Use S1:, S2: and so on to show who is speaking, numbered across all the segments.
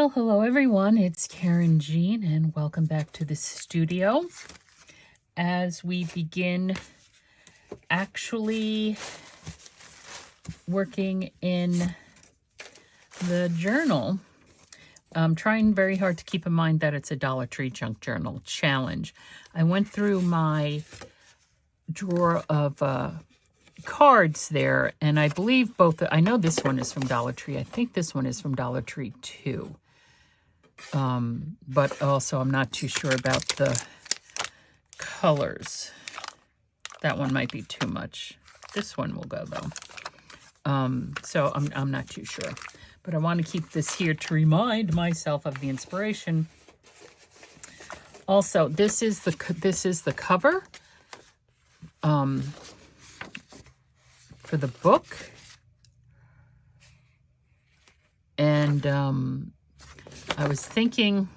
S1: Well, hello everyone, it's Karynjean and welcome back to the studio as we begin actually working in the journal. I'm trying very hard to keep in mind that it's a Dollar Tree junk journal challenge. I went through my drawer of cards there, and I believe both, I know this one is from Dollar Tree. I think this one is from Dollar Tree too. But also I'm not too sure about the colors. That one might be too much. This one will go though. So I'm not too sure. But I want to keep this here to remind myself of the inspiration. Also, this is the cover for the book. And I was thinking,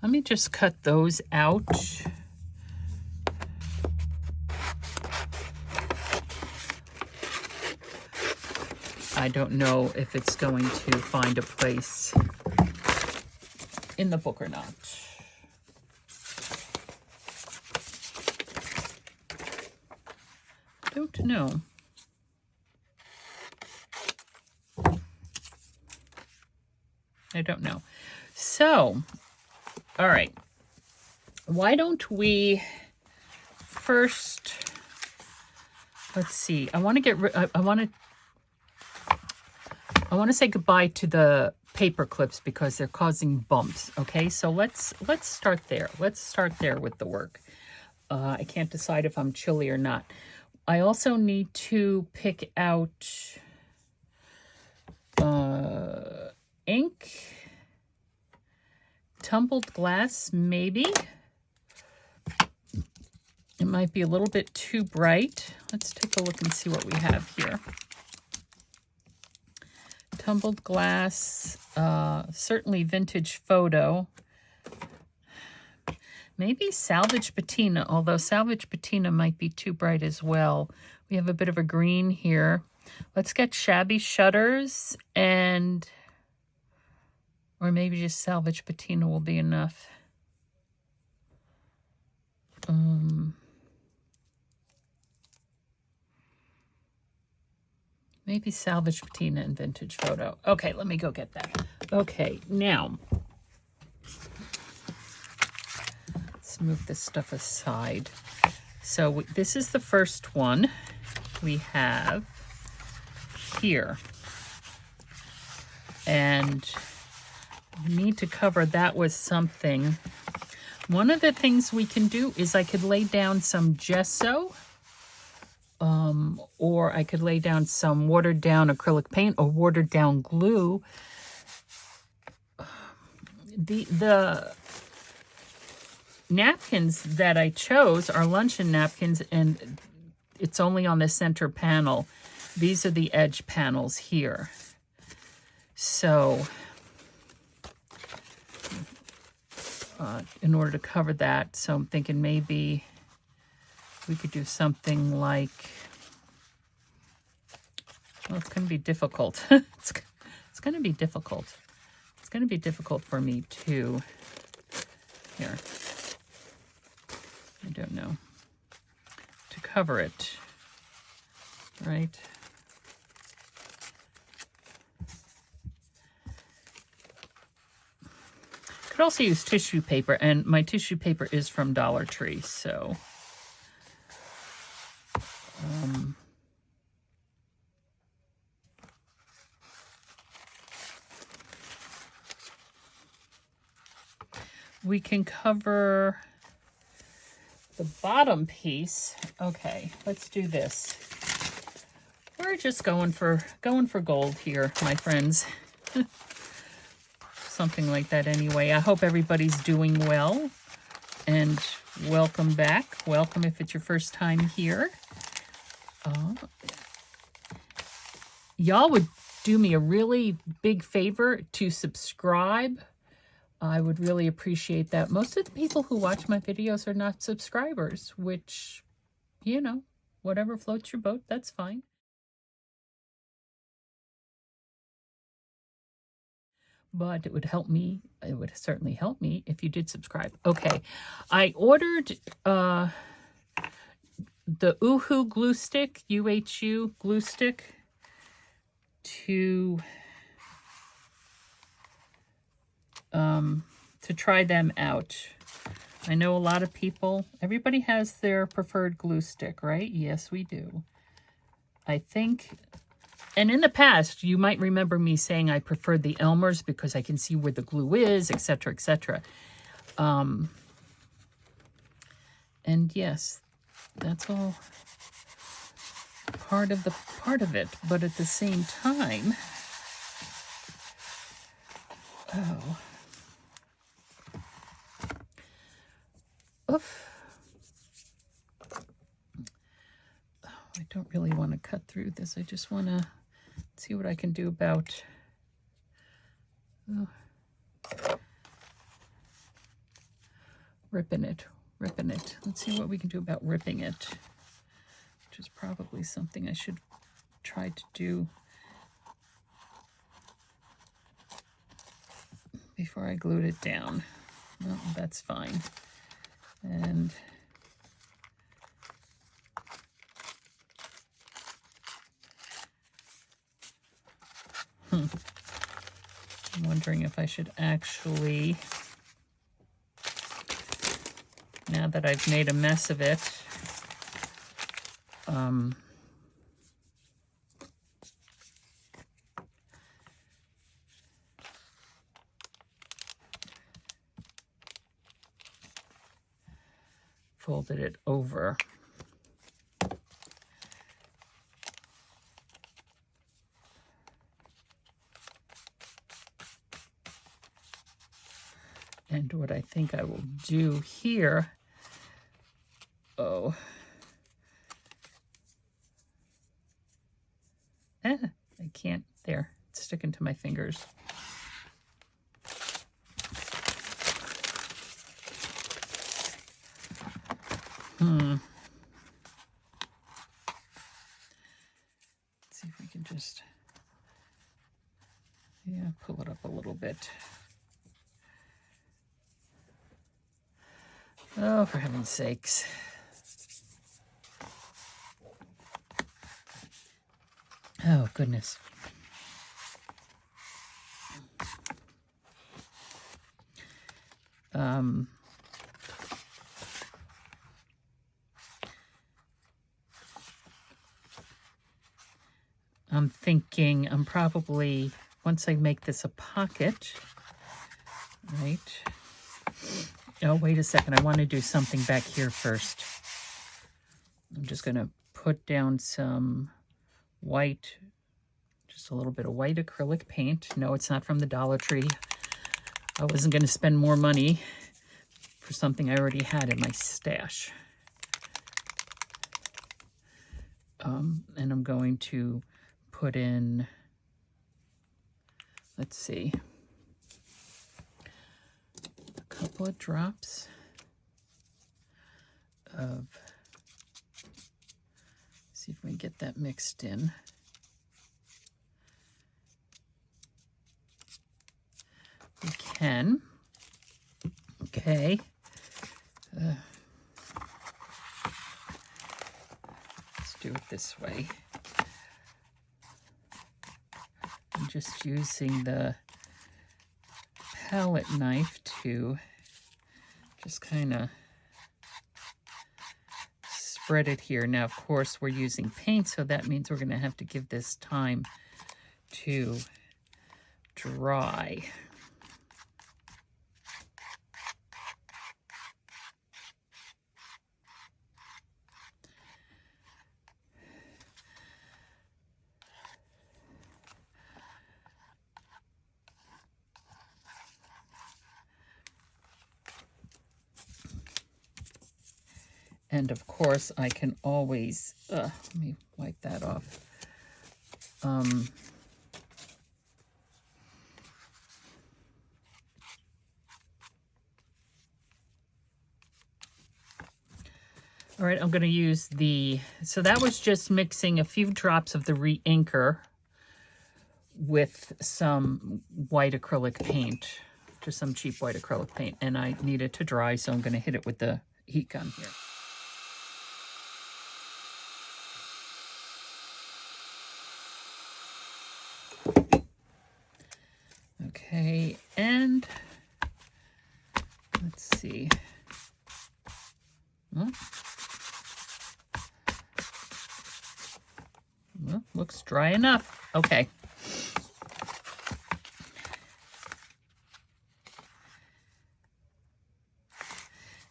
S1: let me just cut those out. I don't know if it's going to find a place in the book or not. Don't know. I don't know. So, all right. Why don't we first, let's see. I want to say goodbye to the paper clips because they're causing bumps. Okay, so let's start there. Let's start there with the work. I can't decide if I'm chilly or not. I also need to pick out ink, tumbled glass, maybe. It might be a little bit too bright. Let's take a look and see what we have here. Tumbled glass, certainly vintage photo. Maybe salvage patina, although salvage patina might be too bright as well. We have a bit of a green here. Let's get shabby shutters and, or maybe just salvage patina will be enough. Maybe salvage patina and vintage photo. Okay, let me go get that. Okay, now, let's move this stuff aside. So this is the first one we have here. And we need to cover that with something. One of the things we can do is I could lay down some gesso, or I could lay down some watered down acrylic paint or watered down glue. The napkins that I chose are luncheon napkins, and it's only on the center panel. These are the edge panels here. So in order to cover that, so I'm thinking maybe we could do something like, well, it's going to be difficult. It's going to be difficult. It's going to be difficult for me to, here, I don't know, to cover it, right? Could also use tissue paper, and my tissue paper is from Dollar Tree, so we can cover the bottom piece. Okay, let's do this. We're just going for gold here, my friends. Something like that anyway. I hope everybody's doing well, and welcome back. Welcome if it's your first time here. Y'all would do me a really big favor to subscribe. I would really appreciate that. Most of the people who watch my videos are not subscribers, which, you know, whatever floats your boat, that's fine. but it would help me. It would certainly help me if you did subscribe. Okay, I ordered the Uhu glue stick, UHU glue stick, to try them out. I know a lot of people, everybody has their preferred glue stick, right? Yes, we do. I think, and in the past, you might remember me saying I preferred the Elmer's because I can see where the glue is, etc., etc. And yes, that's all part of it, but at the same time, I don't really want to cut through this. I just want to see what I can do about ripping it. Let's see what we can do about ripping it, which is probably something I should try to do before I glued it down. No, that's fine. And I'm wondering if I should actually, now that I've made a mess of it, folded it over. And what I think I will do here, I can't, there, it's sticking to my fingers. Let's see if we can just, pull it up a little bit. Oh, for heaven's sakes. Oh, goodness. I'm thinking I'm probably, once I make this a pocket, right? Oh, wait a second. I want to do something back here first. I'm just going to put down some white, just a little bit of white acrylic paint. No, it's not from the Dollar Tree. I wasn't going to spend more money for something I already had in my stash. And I'm going to put in, let's see, a couple of drops of, see if we can get that mixed in. We can. Okay. Let's do it this way. I'm just using the palette knife to just kind of spread it here. Now, of course, we're using paint, so that means we're going to have to give this time to dry. And of course, I can always, let me wipe that off. All right, I'm going to use the, so that was just mixing a few drops of the re-inker with some white acrylic paint, just some cheap white acrylic paint, and I need it to dry, so I'm going to hit it with the heat gun here. Okay, and let's see. Well, looks dry enough. Okay.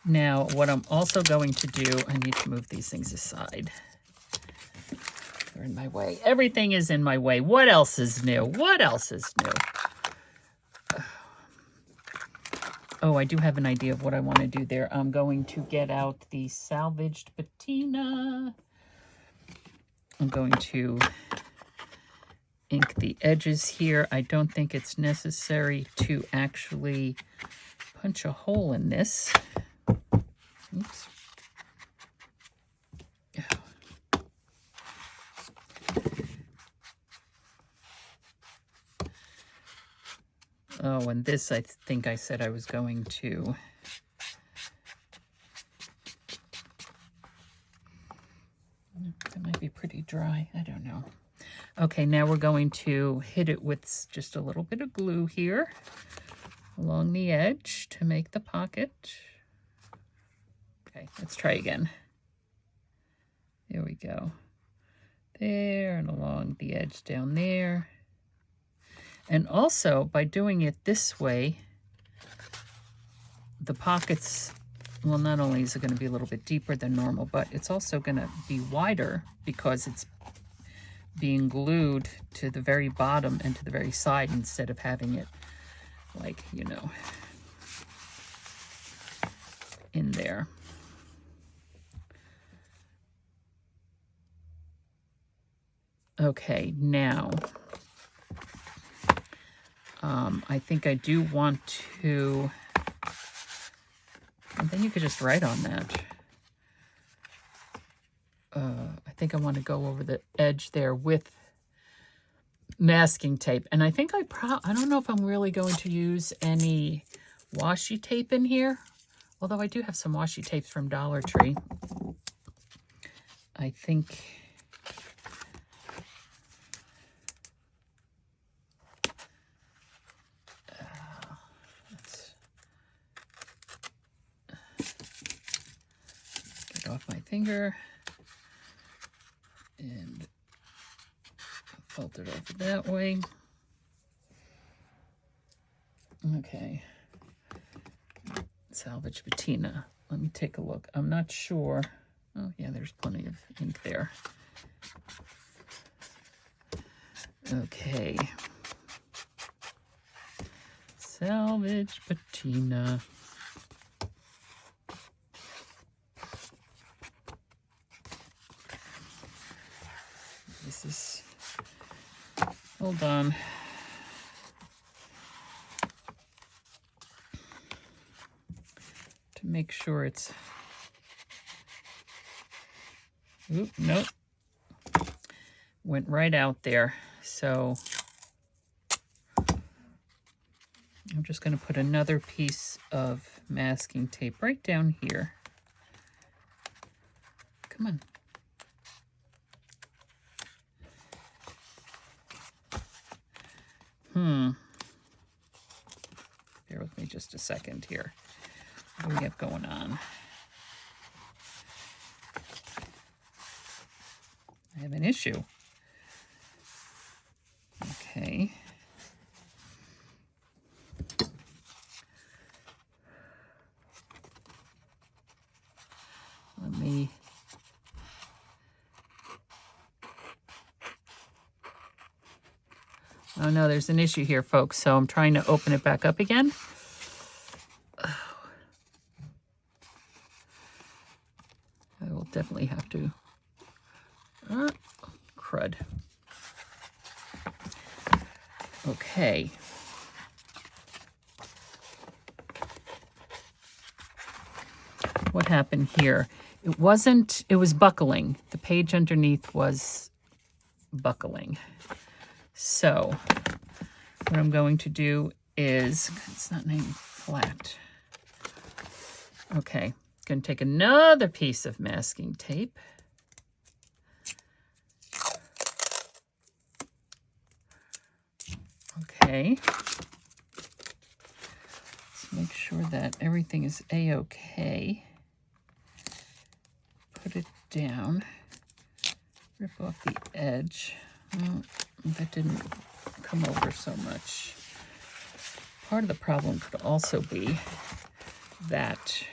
S1: Now, what I'm also going to do, I need to move these things aside. They're in my way. Everything is in my way. What else is new? What else is new? Oh, I do have an idea of what I want to do there. I'm going to get out the salvaged patina. I'm going to ink the edges here. I don't think it's necessary to actually punch a hole in this. Oops. Oh, and this, I think I said I was going to. That might be pretty dry. I don't know. Okay, now we're going to hit it with just a little bit of glue here along the edge to make the pocket. Okay, let's try again. There we go. There, and along the edge down there. And also, by doing it this way, the pockets, well, not only is it going to be a little bit deeper than normal, but it's also going to be wider because it's being glued to the very bottom and to the very side instead of having it, like, you know, in there. Okay, now, I think I do want to, and then you could just write on that. I think I want to go over the edge there with masking tape. And I think I don't know if I'm really going to use any washi tape in here, although I do have some washi tapes from Dollar Tree. I think let's get off my finger and fold it over that way. Okay. Salvage patina. Let me take a look. I'm not sure. Oh, yeah, there's plenty of ink there. Okay. Salvage patina. This is, hold on. To make sure it's, oop, nope. Went right out there. So I'm just going to put another piece of masking tape right down here. Come on. Bear with me just a second here. What do we have going on? I have an issue. Okay. Let me oh no, there's an issue here, folks. So I'm trying to open it back up again. Oh. I will definitely have to. Crud. Okay. What happened here? It was buckling. The page underneath was buckling. So what I'm going to do is, it's not named flat. Okay, going to take another piece of masking tape. Okay. Let's make sure that everything is a-okay. Put it down. Rip off the edge. Well, that didn't come over so much. Part of the problem could also be that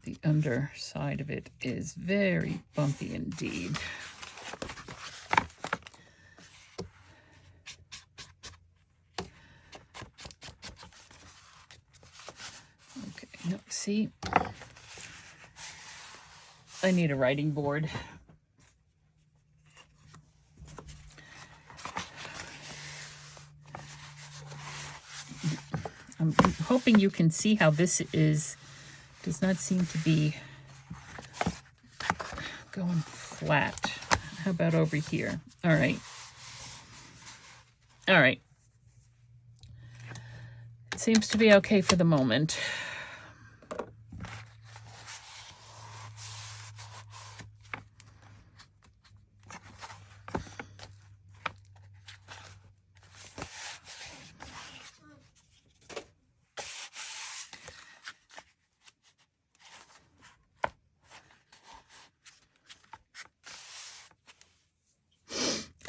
S1: the underside of it is very bumpy indeed. Okay, no, see, I need a writing board. I'm hoping you can see how this does not seem to be going flat. How about over here? All right. All right. It seems to be okay for the moment.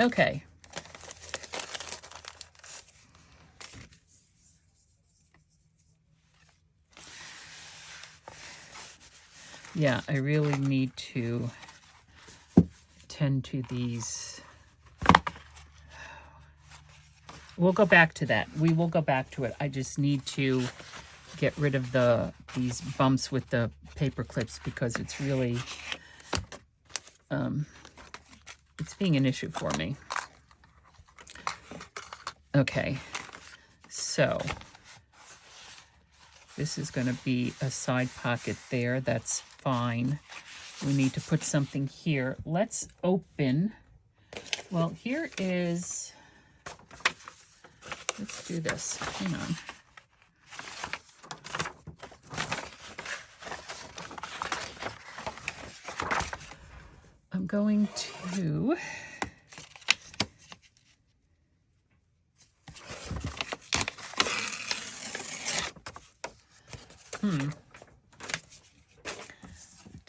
S1: Okay. Yeah, I really need to tend to these. We'll go back to that. We will go back to it. I just need to get rid of these bumps with the paper clips because it's really it's being an issue for me. Okay, so this is going to be a side pocket there. That's fine. We need to put something here. Let's open. Well, here is, let's do this. Hang on. I'm going to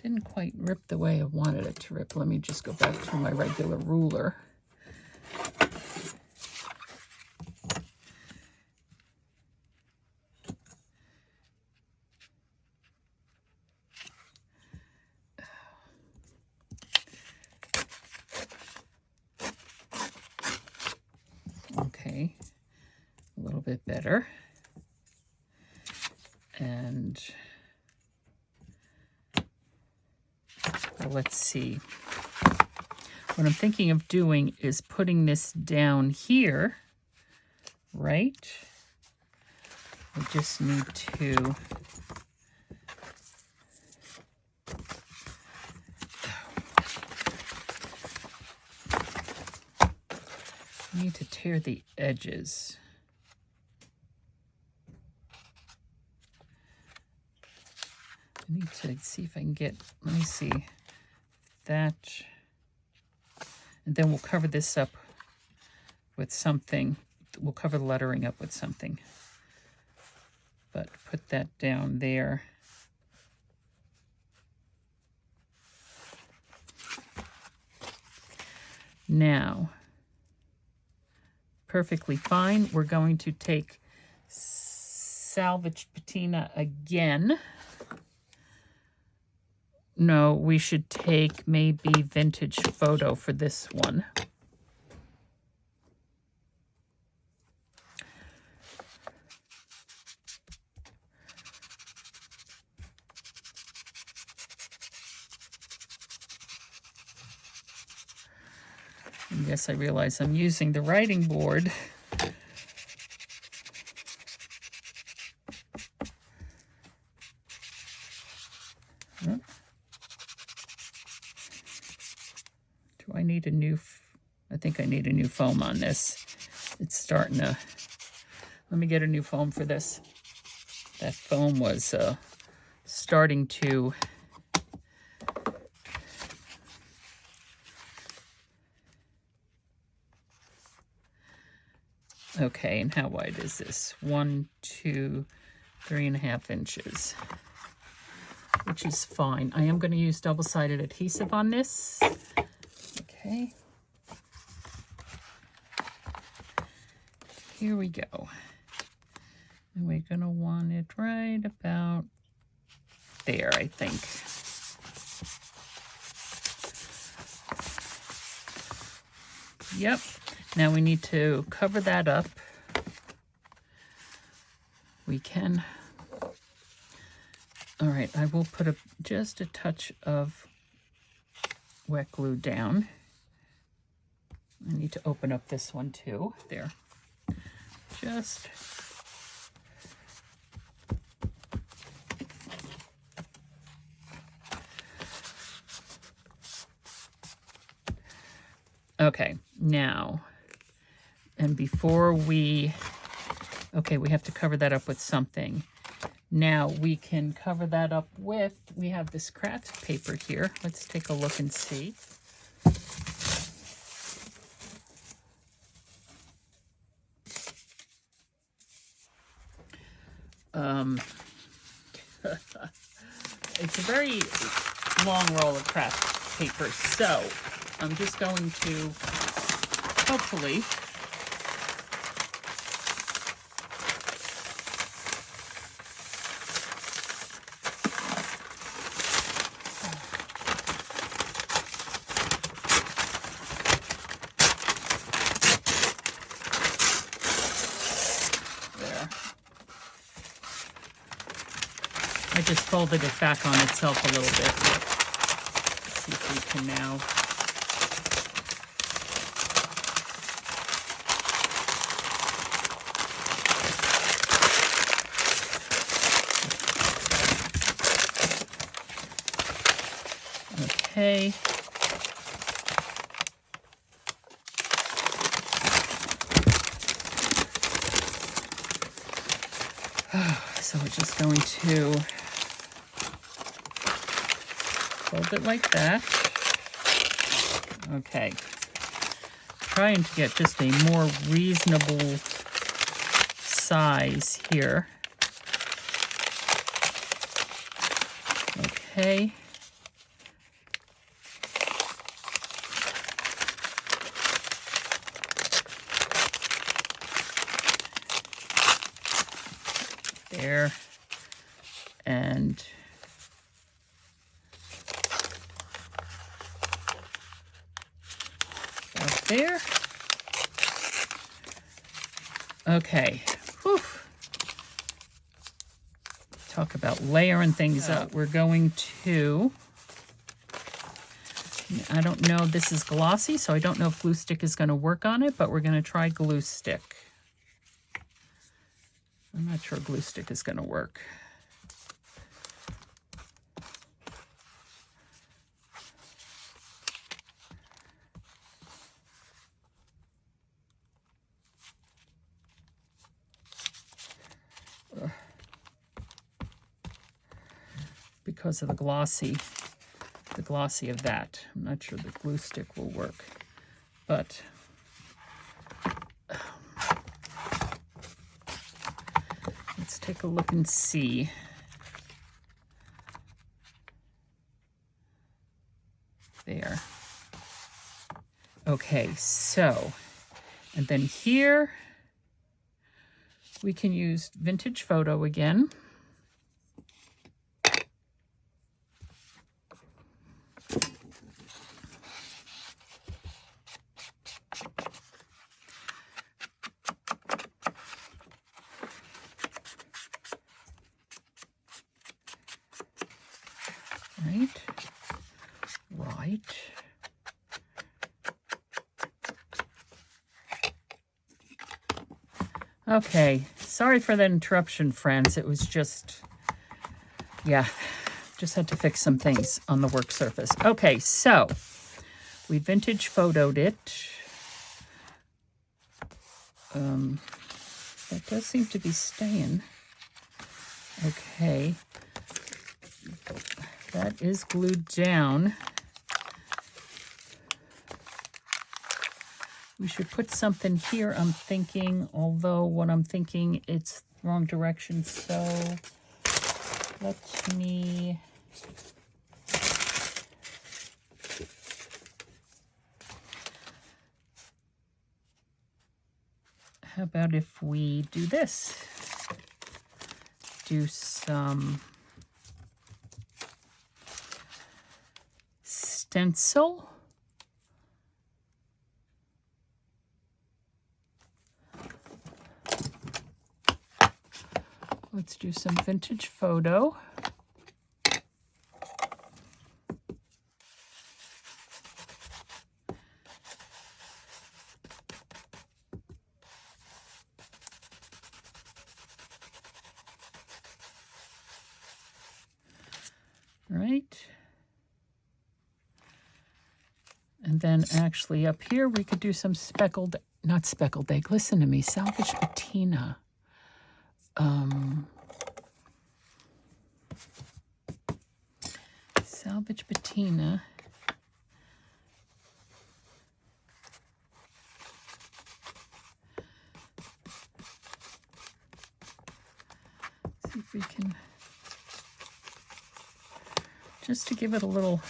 S1: didn't quite rip the way I wanted it to rip. Let me just go back to my regular ruler. Okay, a little bit better. And well, let's see. What I'm thinking of doing is putting this down here, right? I just need to tear the edges. I need to see if I can get, let me see, that. And then we'll cover this up with something. We'll cover the lettering up with something. But put that down there. Now, perfectly fine. We're going to take salvage patina again. No, we should take maybe vintage photo for this one. And yes, I realize I'm using the writing board. Do I need a new, I think I need a new foam on this. It's starting to, let me get a new foam for this. That foam was starting to okay, and how wide is this? 1, 2, 3.5 inches, which is fine. I am going to use double-sided adhesive on this. Okay. Here we go. And we're going to want it right about there, I think. Yep. Now we need to cover that up. We can. All right, I will put just a touch of wet glue down. I need to open up this one too. There. Just. Okay, now. And before we have to cover that up with something. Now we can cover that up with, we have this craft paper here. Let's take a look and see. It's a very long roll of craft paper, so I'm just going to hopefully I just folded it back on itself a little bit. Let's see if we can now. Okay. So we're just going to fold it like that. Okay. Trying to get just a more reasonable size here. Okay. There. And up there. Okay. Whew. Talk about layering things up. We're going to, I don't know, this is glossy, so I don't know if glue stick is going to work on it, but we're going to try glue stick. I'm not sure glue stick is going to work. Because of the glossy of that. I'm not sure the glue stick will work, but let's take a look and see. There. Okay, so, and then here we can use vintage photo again. Right. Okay, sorry for that interruption, friends. It was just, yeah, just had to fix some things on the work surface. Okay, so we vintage photoed it. That does seem to be staying. Okay. That is glued down. We should put something here, I'm thinking, although what I'm thinking, it's the wrong direction, so let me... How about if we do this? Do some stencil. Let's do some vintage photo. Right. And then actually up here we could do some speckled, not speckled egg, listen to me, salvage patina. Salvage patina. See if we can, just to give it a little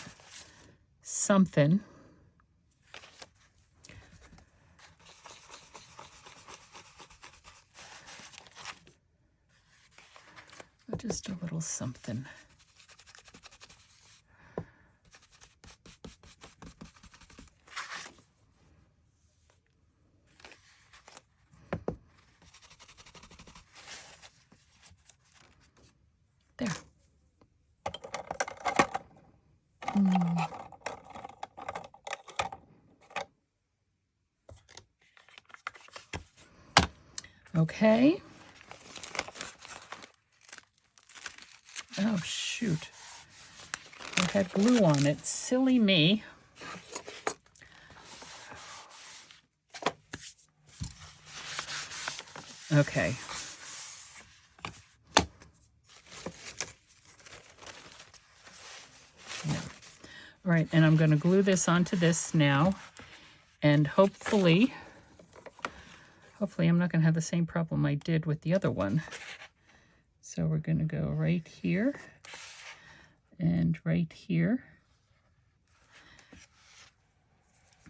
S1: something. Just a little something. There. Okay. Oh, shoot. I had glue on it. Silly me. Okay. Yeah. All right, and I'm going to glue this onto this now. And hopefully I'm not going to have the same problem I did with the other one. So we're going to go right here and right here.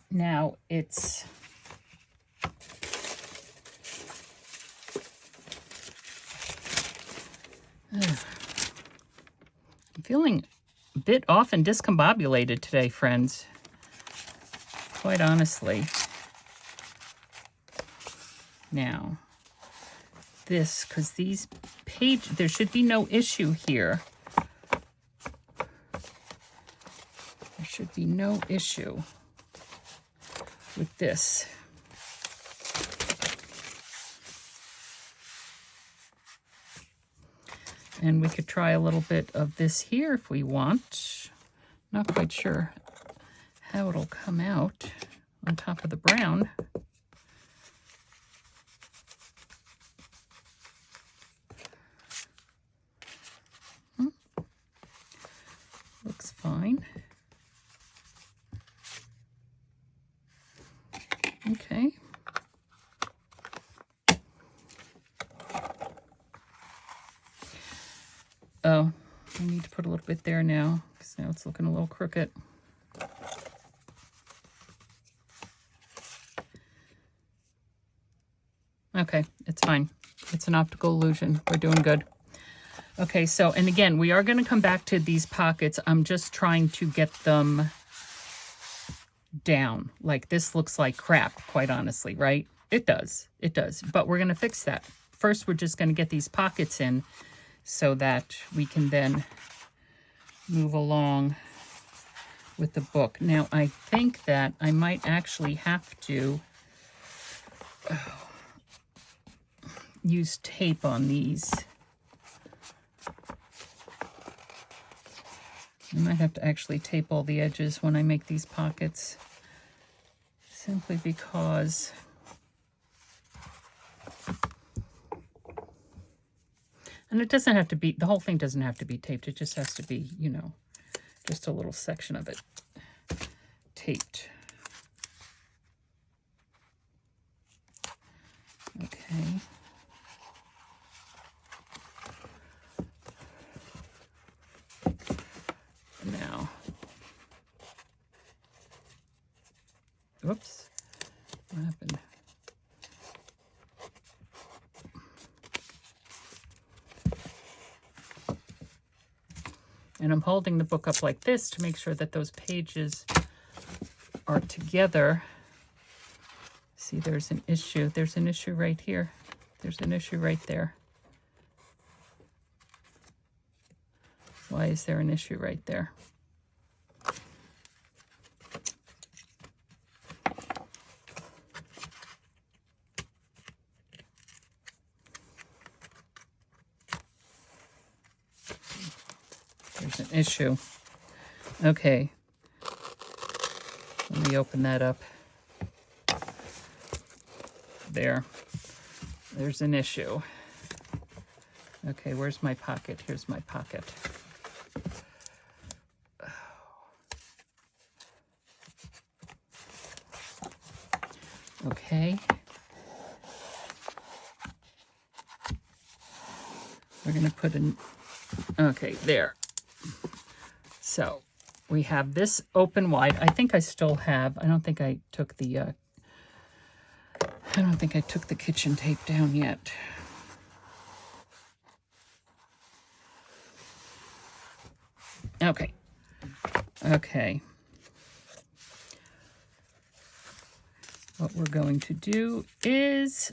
S1: Now it's I'm feeling a bit off and discombobulated today, friends. Quite honestly. Now, this, because these page, there should be no issue here. There should be no issue with this. And we could try a little bit of this here if we want. Not quite sure how it'll come out on top of the brown. Looks fine. Okay. Oh, I need to put a little bit there now, because now it's looking a little crooked. Okay, it's fine. It's an optical illusion. We're doing good. Okay, so, and again, we are going to come back to these pockets. I'm just trying to get them down. Like, this looks like crap, quite honestly, right? It does. It does. But we're going to fix that. First, we're just going to get these pockets in so that we can then move along with the book. Now, I think that I might actually have to use tape on these. I might have to actually tape all the edges when I make these pockets, simply because And it doesn't have to be, the whole thing doesn't have to be taped. It just has to be, you know, just a little section of it taped. Okay. Now, whoops, what happened? And I'm holding the book up like this to make sure that those pages are together. See, there's an issue. There's an issue right here. There's an issue right there. Why is there an issue right there? There's an issue. Okay. Let me open that up. There. There's an issue. Okay, where's my pocket? Here's my pocket. Okay. We're going to put in, okay, there. So we have this open wide. I think I still have, I don't think I took the kitchen tape down yet. Okay. Okay. What we're going to do is,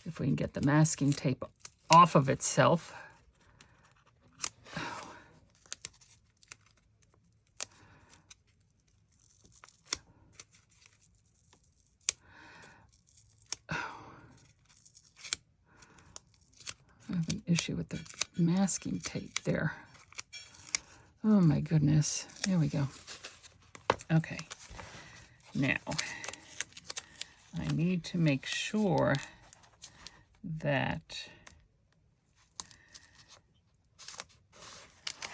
S1: if we can get the masking tape off of itself. I have an issue with the masking tape there. Oh my goodness. There we go. Okay. Now, I need to make sure that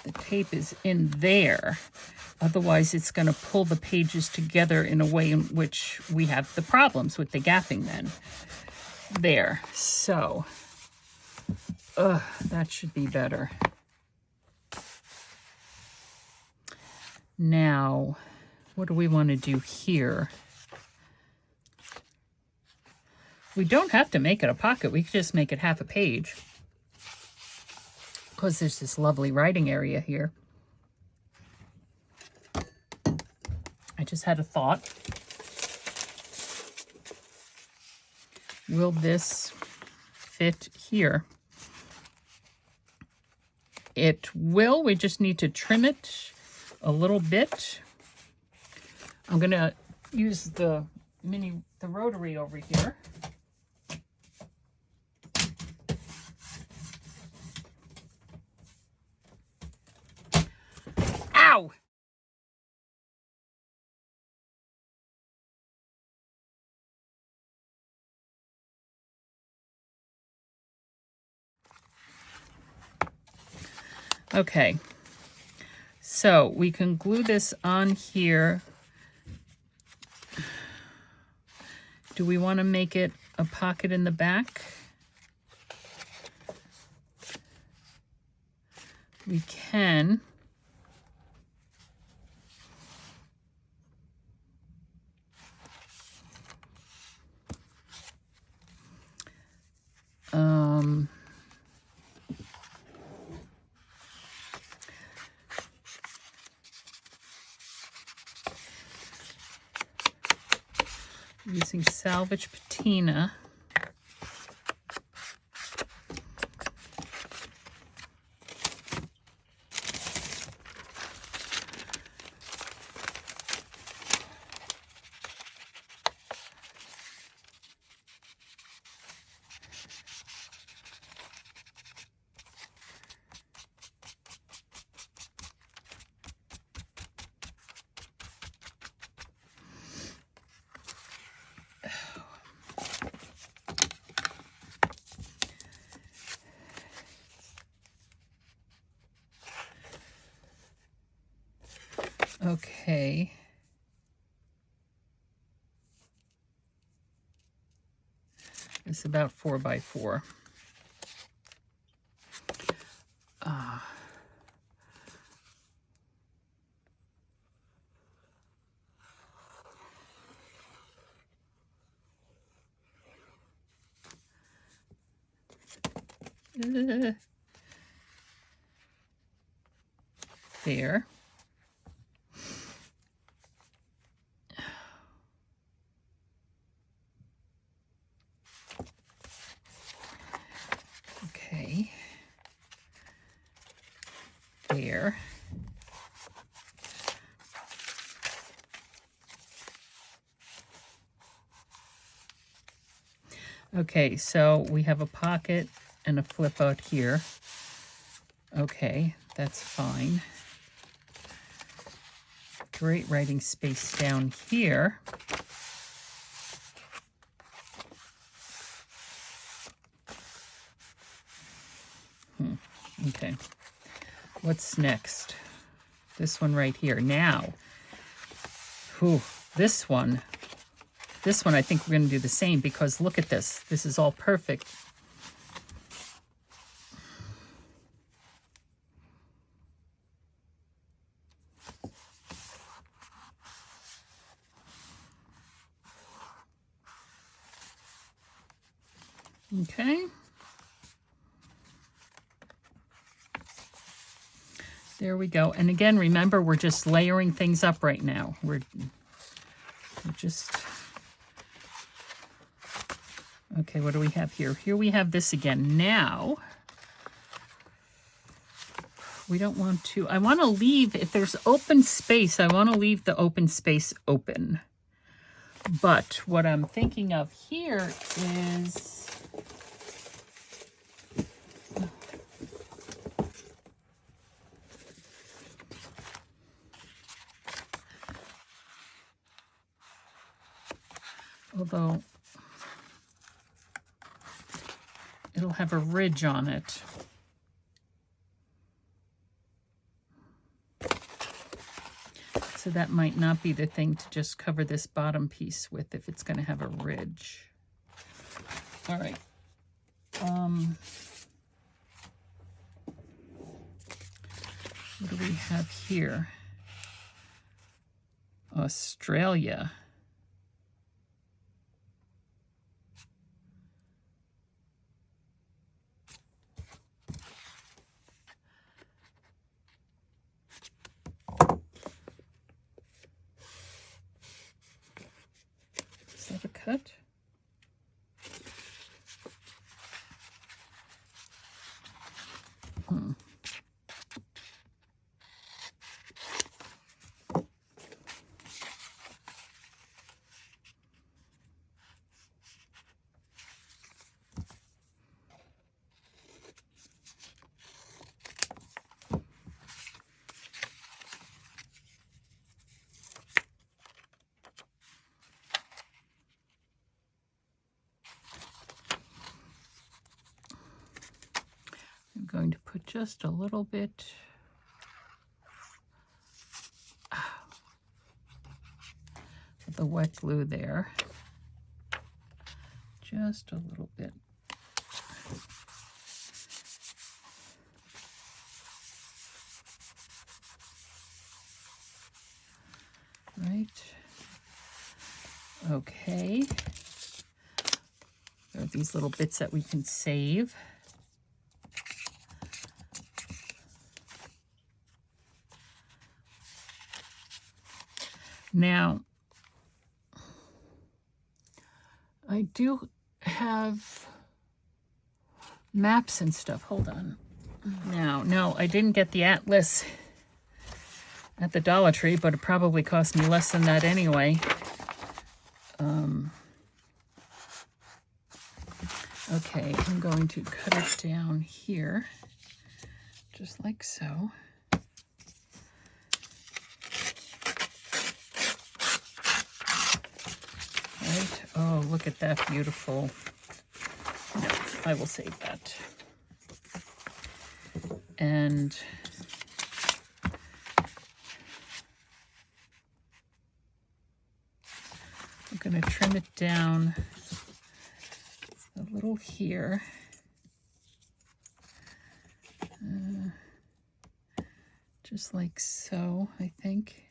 S1: the tape is in there. Otherwise, it's going to pull the pages together in a way in which we have the problems with the gapping then. There. So, that should be better. Now, what do we want to do here? We don't have to make it a pocket. We could just make it half a page. Because there's this lovely writing area here. I just had a thought. Will this fit here? It will. We just need to trim it a little bit. I'm going to use the rotary over here. Ow! Okay, so we can glue this on here. Do we want to make it a pocket in the back? We can. Using salvage patina. Okay. It's about 4 by 4. There. Okay. There. Okay, so we have a pocket and a flip out here. Okay, that's fine. Great writing space down here. Okay, what's next? This one right here. Now, this one I think we're going to do the same, because look at this. This is all perfect. Okay. There we go. And again, remember, we're just layering things up right now. We're just... Okay, what do we have here? Here we have this again. Now, we don't want to... I want to leave, if there's open space, I want to leave the open space open. But what I'm thinking of here is... Although it'll have a ridge on it. So that might not be the thing to just cover this bottom piece with if it's going to have a ridge. All right. What do we have here? Australia. A cut. I'm going to put just a little bit of the wet glue there. Just a little bit. Right. Okay. There are these little bits that we can save. Now, I do have maps and stuff. Hold on. Now, no, I didn't get the atlas at the Dollar Tree, but it probably cost me less than that anyway. Okay, I'm going to cut it down here, just like so. Right. Oh, look at that beautiful. No, I will save that. And going to trim it down a little here. Just like so, I think.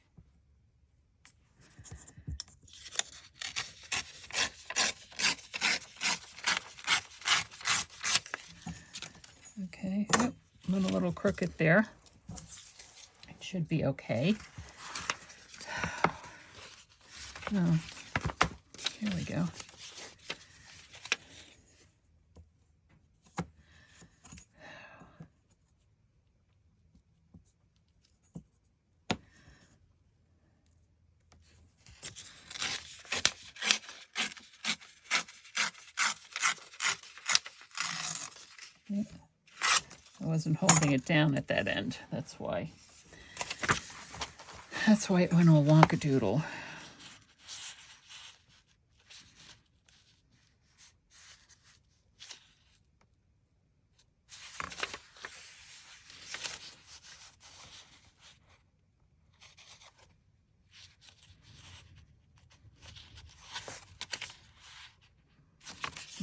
S1: Okay, oh, went a little crooked there. It should be okay. Oh, here we go. I wasn't holding it down at that end. That's why. That's why it went all wonkadoodle.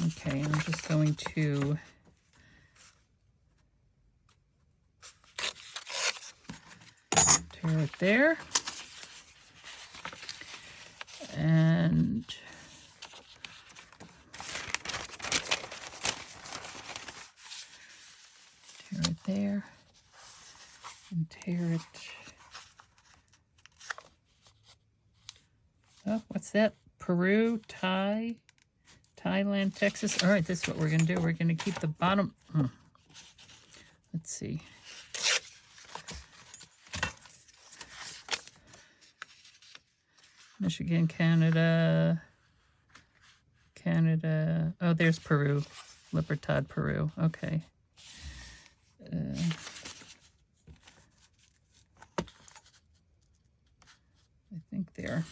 S1: Okay, I'm just going to tear it there. And tear it there. And tear it. Oh, what's that? Peru, Thailand, Texas. All right, this is what we're going to do. We're going to keep the bottom. Let's see. Michigan, Canada. Oh, there's Peru. Libertad, Peru. Okay. I think there.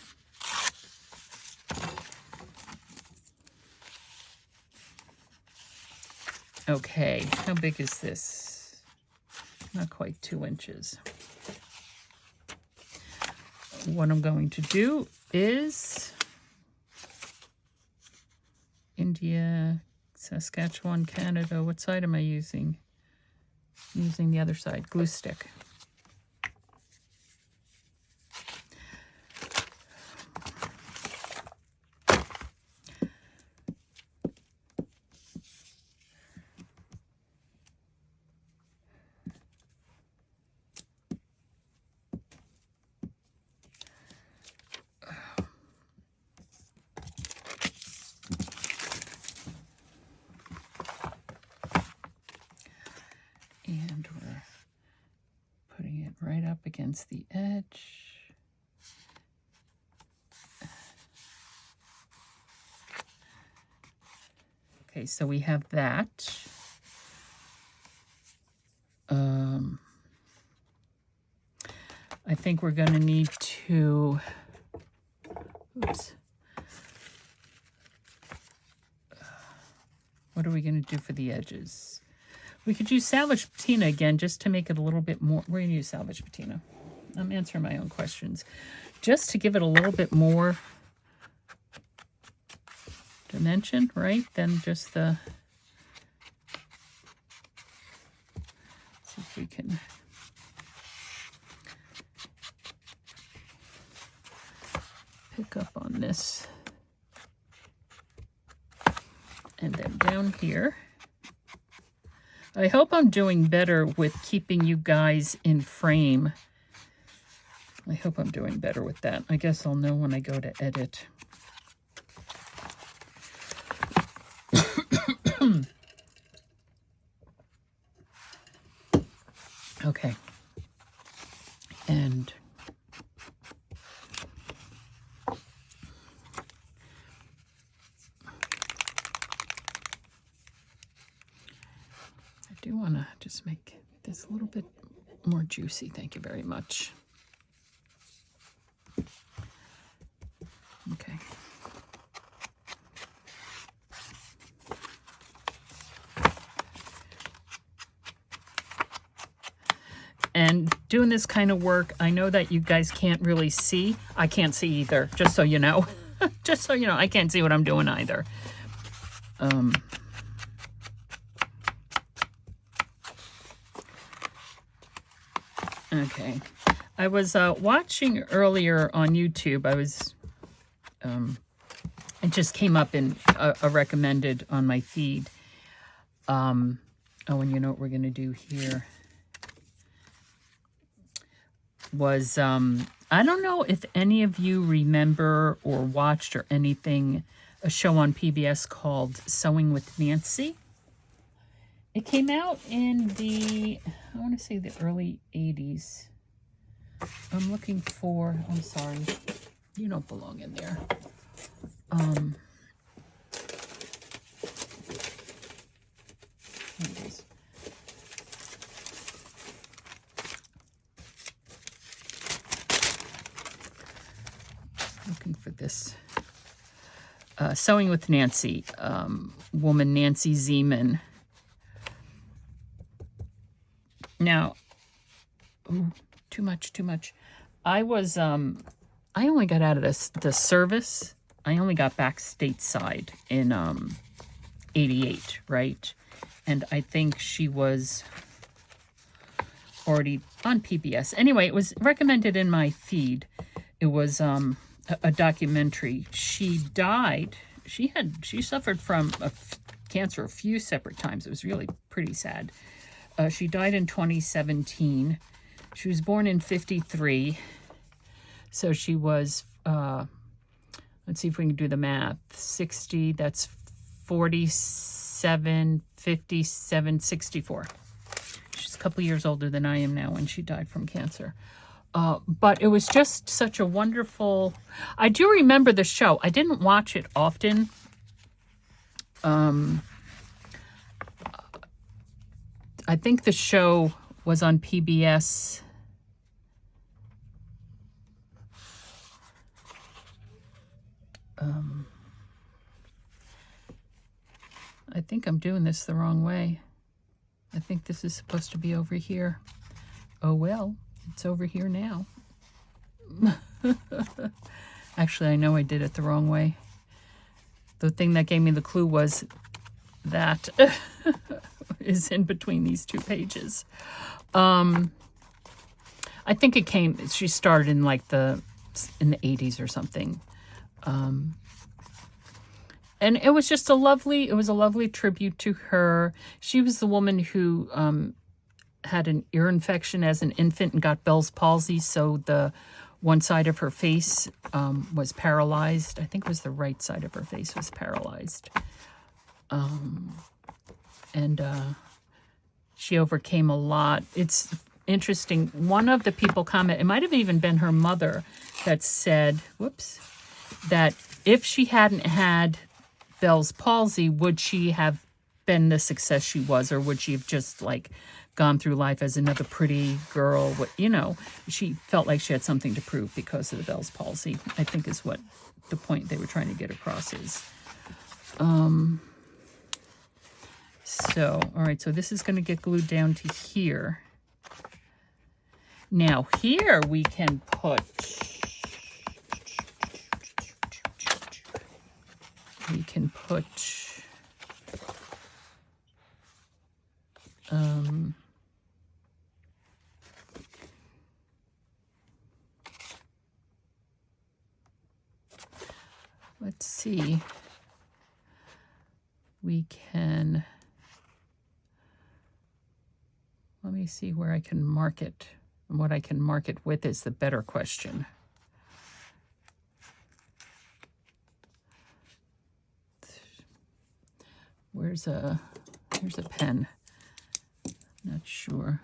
S1: Okay, how big is this? Not quite 2 inches. What I'm going to do is India, Saskatchewan, Canada. What side am I using? I'm using the other side, glue stick. And we're putting it right up against the edge. Okay, so we have that. I think we're going to need to, oops. What are we going to do for the edges? We could use salvage patina again just to make it a little bit more. We're going to use salvage patina. I'm answering my own questions. Just to give it a little bit more dimension, right? Than just the... Let's see if we can... pick up on this. And then down here. I hope I'm doing better with keeping you guys in frame. I hope I'm doing better with that. I guess I'll know when I go to edit. Okay. And I do want to just make this a little bit more juicy. Thank you very much. Okay. And doing this kind of work, I know that you guys can't really see. I can't see either, just so you know. Just so you know, I can't see what I'm doing either. Okay. I was watching earlier on YouTube. It just came up in a recommended on my feed. Oh, and you know what we're going to do here was, I don't know if any of you remember or watched or anything, a show on PBS called Sewing with Nancy. It came out in I want to say the early 80s. I'm sorry, you don't belong in there. Here it is. Looking for this. Sewing with Nancy, woman Nancy Zeman. Now, ooh, too much. I only got out of the service. I only got back stateside in 88, right? And I think she was already on PBS. Anyway, it was recommended in my feed. It was a documentary. She died. She suffered from cancer a few separate times. It was really pretty sad. She died in 2017. She was born in 53. So she was, let's see if we can do the math. 60, that's 47, 57, 64. She's a couple years older than I am now when she died from cancer. But it was just such a wonderful... I do remember the show. I didn't watch it often. I think the show was on PBS. I think I'm doing this the wrong way. I think this is supposed to be over here. Oh, well, it's over here now. Actually, I know I did it the wrong way. The thing that gave me the clue was that is in between these two pages. I think she started in like in the 80s or something. And it was just a lovely tribute to her. She was the woman who had an ear infection as an infant and got Bell's palsy, so the one side of her face was paralyzed. I think it was the right side of her face was paralyzed. And she overcame a lot. It's interesting. One of the people commented, it might have even been her mother, that said, that if she hadn't had Bell's palsy, would she have been the success she was, or would she have just like gone through life as another pretty girl? She felt like she had something to prove because of the Bell's palsy, I think is what the point they were trying to get across is. So, all right, so this is going to get glued down to here. Now here we can put, let's see, let me see where I can mark it. And what I can mark it with is the better question. Here's a pen. Not sure.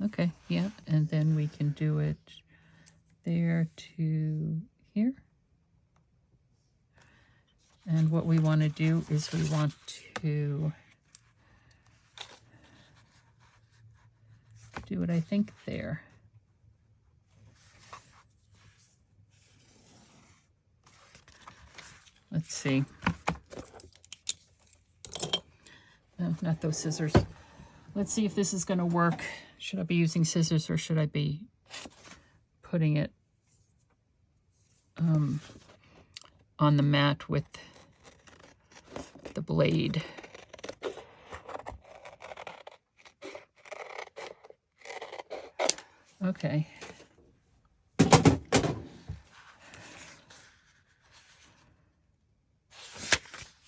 S1: Okay, yeah, and then we can do it there to here. And what we want to do is we want to do it, I think, there. Let's see. No, not those scissors. Let's see if this is going to work. Should I be using scissors or should I be putting it on the mat with the blade. Okay.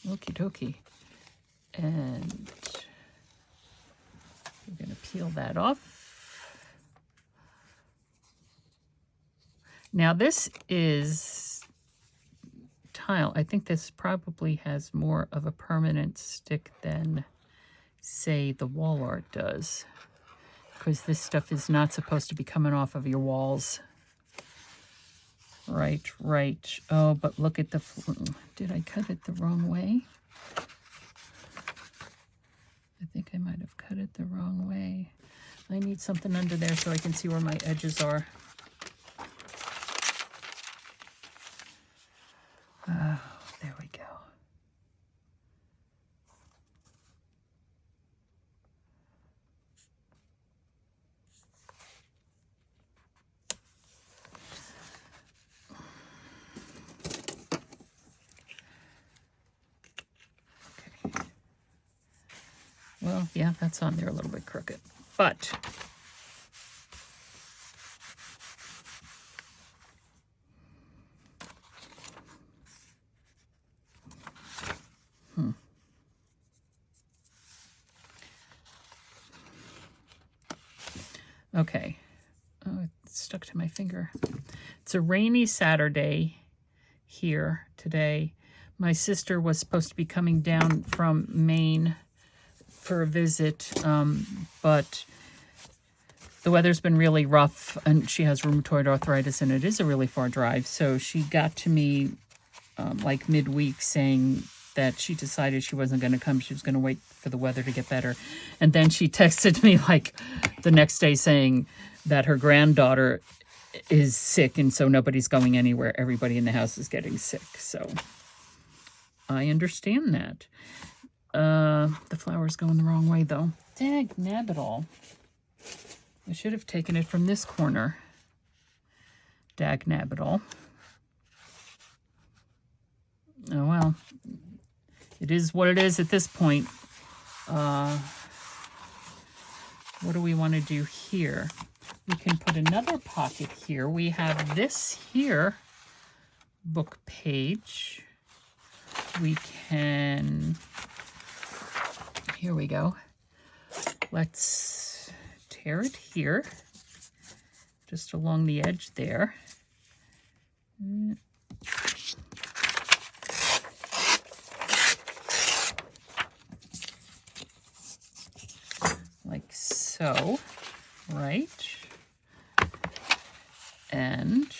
S1: Okie dokie. And we're going to peel that off. Now this is tile. I think this probably has more of a permanent stick than, say, the wall art does, because this stuff is not supposed to be coming off of your walls. Right. Oh, but look at the... Did I cut it the wrong way? I think I might have cut it the wrong way. I need something under there so I can see where my edges are. Oh, there we go. Okay. Well, yeah, that's on there a little bit crooked, but okay. Oh, it stuck to my finger. It's a rainy Saturday here today. My sister was supposed to be coming down from Maine for a visit, but the weather's been really rough, and she has rheumatoid arthritis, and it is a really far drive. So she got to me like midweek saying that she decided she wasn't going to come. She was going to wait for the weather to get better. And then she texted me like the next day saying that her granddaughter is sick, and so nobody's going anywhere. Everybody in the house is getting sick. So I understand that. The flower's going the wrong way, though. Dag nabbit all. I should have taken it from this corner. Dag nabbit all. Oh, well. It is what it is at this point. What do we want to do here? We can put another pocket here. We have this here book page. We can... Here we go. Let's tear it here, just along the edge there. Like so, right? And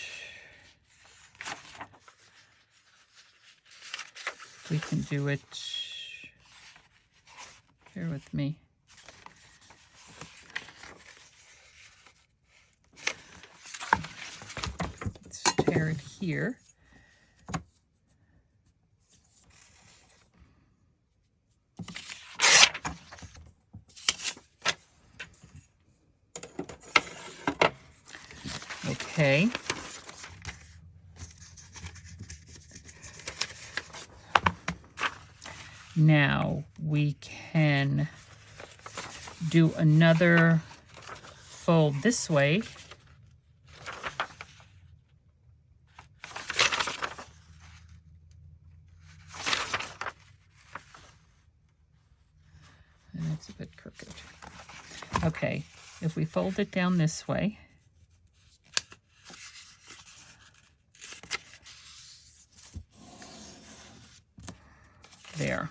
S1: we can do it, bear with me. Let's tear it here. Okay. Now we can do another fold this way. And that's a bit crooked. Okay, if we fold it down this way, there.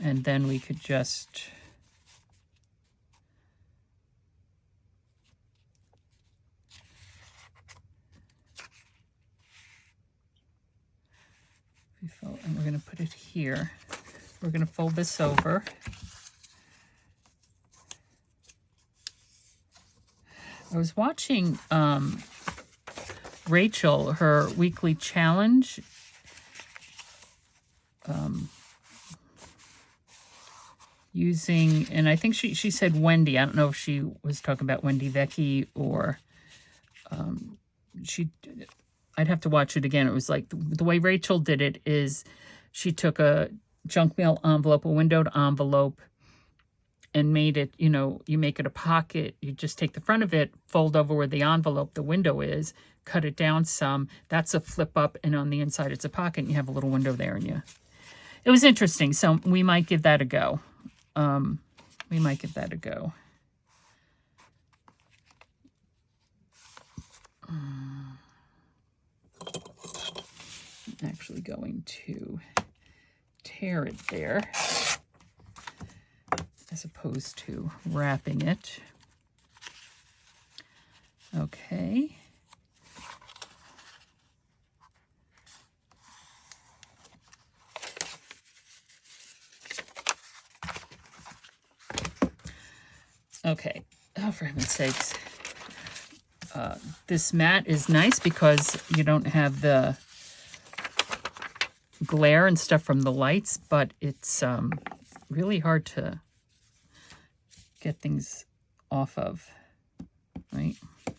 S1: And then we could just and we're going to put it here. We're going to fold this over. I was watching Rachel, her weekly challenge. Using, and I think she said Wendy. I don't know if she was talking about Wendy Vecchi or she I'd have to watch it again. It was like the way Rachel did it is she took a junk mail envelope, a windowed envelope, and made it, you know, you make it a pocket. You just take the front of it, fold over where the envelope, the window is, cut it down some. That's a flip up, and on the inside it's a pocket, and you have a little window there. And it was interesting. So we might give that a go. We might give that a go. I'm actually going to tear it there as opposed to wrapping it. Okay. Okay. Oh, for heaven's sakes. This mat is nice because you don't have the glare and stuff from the lights, but it's really hard to get things off of, right? All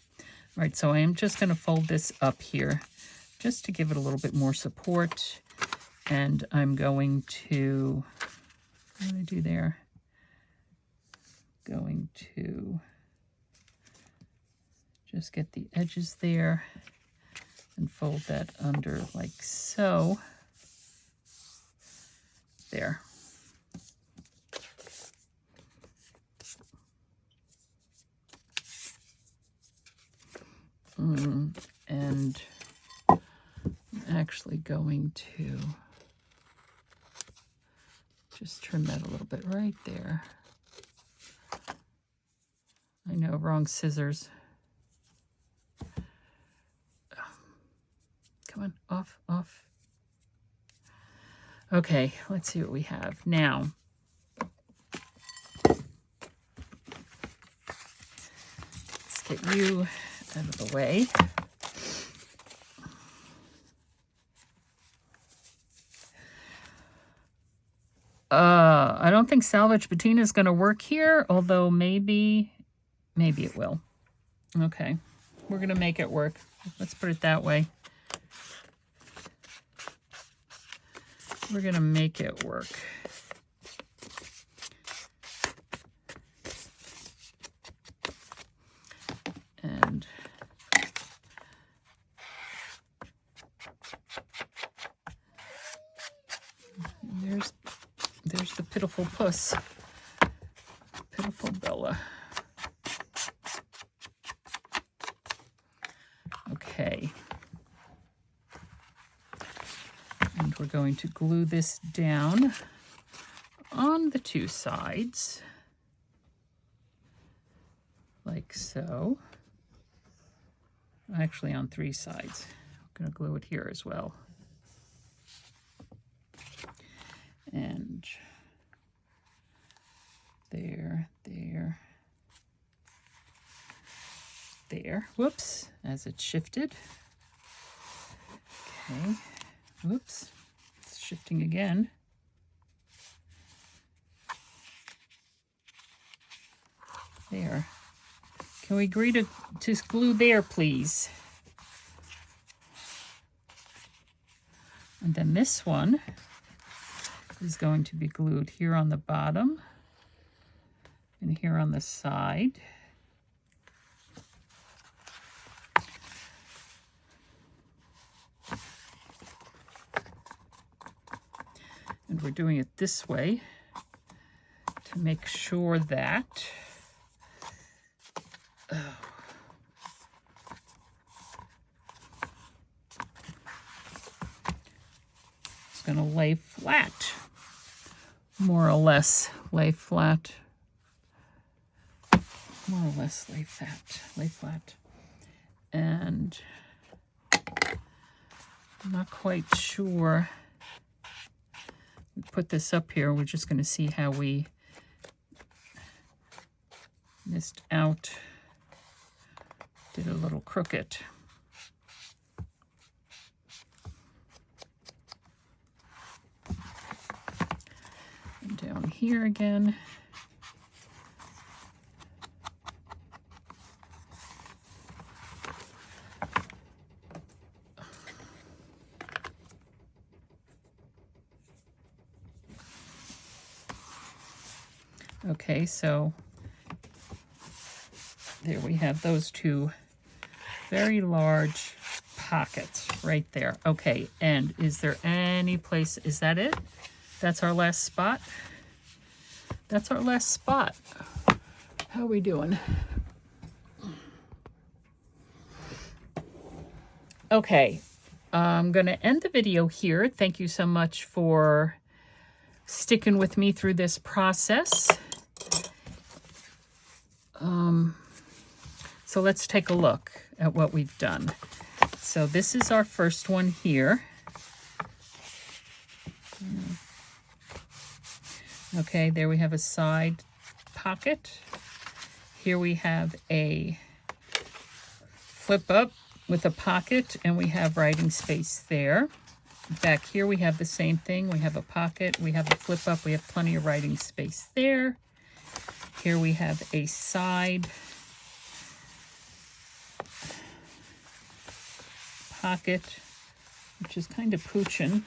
S1: right, so I am just going to fold this up here just to give it a little bit more support. And I'm going to, what did I do there? Going to just get the edges there and fold that under like so. There. And I'm actually going to just trim that a little bit right there. I know, wrong scissors. Come on, off, off. Okay, let's see what we have now. Let's get you out of the way. I don't think salvage patina is going to work here, although maybe it will. Okay, we're going to make it work. Let's put it that way. We're going to make it work. And there's the pitiful puss. Pitiful Bella. Okay. And we're going to glue this down on the two sides, like so. Actually, on three sides. I'm going to glue it here as well. And there, there, there. Whoops, as it shifted. Okay, whoops, it's shifting again. There. Can we agree to glue there, please? And then this one is going to be glued here on the bottom and here on the side. And we're doing it this way to make sure that it's going to lay flat, more or less lay flat, more or less lay flat. And I'm not quite sure. We put this up here. We're just going to see how we missed out. Did a little crooked. And down here again. Okay, so there we have those two very large pockets right there. Okay, and is there any place, is that it? That's our last spot? That's our last spot. How are we doing? Okay, I'm going to end the video here. Thank you so much for sticking with me through this process. So let's take a look at what we've done. So this is our first one here. Okay, there we have a side pocket. Here we have a flip up with a pocket, and we have writing space there. Back here we have the same thing. We have a pocket, we have a flip up, we have plenty of writing space there. Here we have a side pocket, which is kind of poochin'.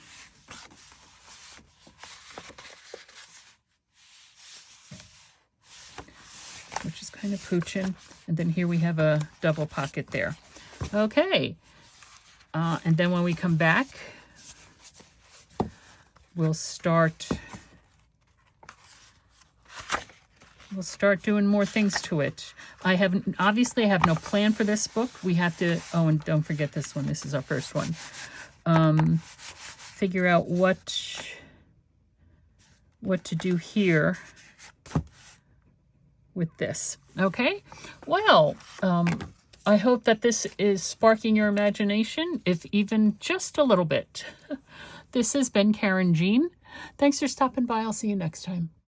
S1: And then here we have a double pocket there. Okay, and then when we come back, we'll start doing more things to it. Obviously I have no plan for this book. We have to, oh, and don't forget this one. This is our first one. Figure out what to do here with this. Okay, well, I hope that this is sparking your imagination, if even just a little bit. This has been Karynjean. Thanks for stopping by. I'll see you next time.